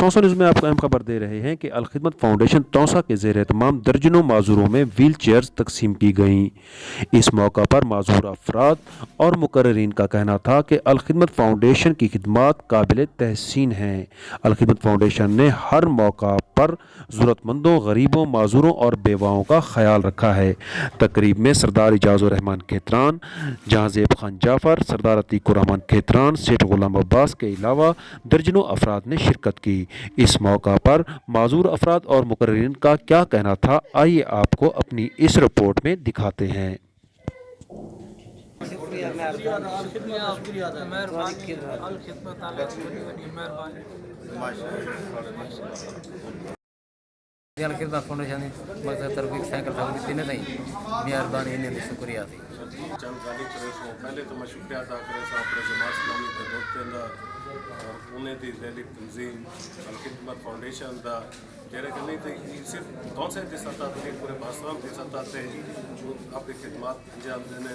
توسا news میں آپ کو اہم خبر دے رہے ہیں کہ الخدمت فاؤنڈیشن توسا کے زیر اہتمام درجنوں معذوروں میں ویل چیئرز تقسیم کی گئیں۔ اس موقع پر معذور افراد اور مقررین کا کہنا تھا کہ الخدمت فاؤنڈیشن کی خدمات قابل تحسین ہیں۔ الخدمت فاؤنڈیشن نے ہر موقع پر ضرورت مندوں، غریبوں، معذوروں اور بیواؤں کا خیال رکھا ہے۔ تقریب میں سردار اعجاز الرحمان کھیتران، جہاں زیب خان جعفر، سردار عتیق الرحمان کھیتران، سیٹھ غلام عباس کے علاوہ درجنوں افراد نے شرکت کی۔ اس موقع پر معذور افراد اور مقررین کا کیا کہنا تھا، آئیے آپ کو اپنی اس رپورٹ میں دکھاتے ہیں۔ الخدمت فاؤنڈیشن مقصد تربیت سائیکل تھا تین نہیں مہربانی نے شکریہ تھی چند گالی کرے سو پہلے تو میں شکریہ ادا کرے سو اپنے جماعت اسلامی کے دوستوں دا اور انہیں دی ذیلی تنظیم الخدمت فاؤنڈیشن دا جہاں کہ نہیں تھی صرف کون سے کی سطح تھی پورے پاکستان کی سطح سے اپنی خدمات انجام دینے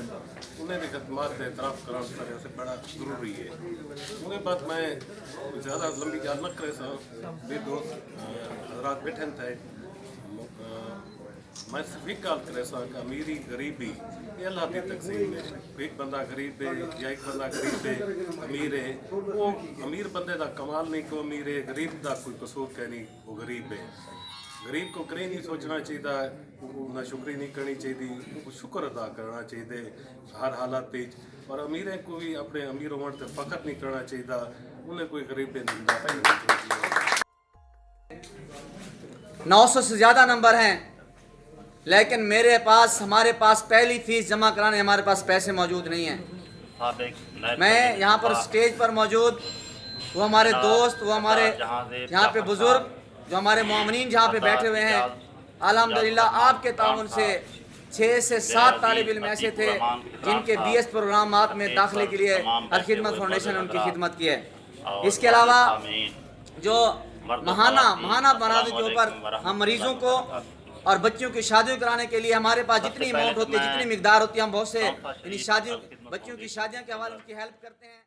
انہیں دی خدمات اعتراف کرنا کرے سے بڑا ضروری ہے۔ انہیں بعد میں زیادہ لمبی گال نہ کرے سو بھی دوست حضرات بیٹھے تھے میں صرف ایک گال کرے سا کہ امیری غریبی یہ اللہ کی تقسیم ہے۔ ایک بندہ غریب ہے یا ایک بندہ غریب ہے امیر ہے، وہ امیر بندے دا کمال نہیں کہ امیر ہے، غریب دا کوئی قصور کہ نہیں وہ غریب ہے۔ غریب کو کہیں نہیں سوچنا چاہیے، نہ شکری نہیں کرنی چاہیے، وہ شکر ادا کرنا چاہیے ہر حالات پہ، اور امیر کو بھی اپنے امیر ہونے سے فخر نہیں کرنا چاہیے، انہیں کوئی غریب پہ نہیں چاہیے۔ 900 سے زیادہ نمبر ہیں، لیکن ہمارے پاس پہلی فیس جمع کرانے ہمارے پاس پیسے موجود نہیں ہیں۔ میں یہاں پر سٹیج پر موجود وہ ہمارے دوست، وہ ہمارے یہاں پہ بزرگ جو ہمارے مومنین جہاں پہ بیٹھے ہوئے ہیں، الحمدللہ آپ کے تعاون سے 6 سے 7 طالب علم ایسے تھے جن کے BS پروگرامات میں داخلے کے لیے الخدمت فاؤنڈیشن نے ان کی خدمت کی ہے۔ اس کے علاوہ جو ماہانہ بنانے کے اوپر ہم مریضوں کو اور بچیوں کی شادیوں کرانے کے لیے ہمارے پاس جتنی اماؤنٹ ہوتی ہے، جتنی مقدار ہوتی ہے، ہم بہت سے بچیوں کی شادیوں کے حوالے ان کی ہیلپ کرتے ہیں۔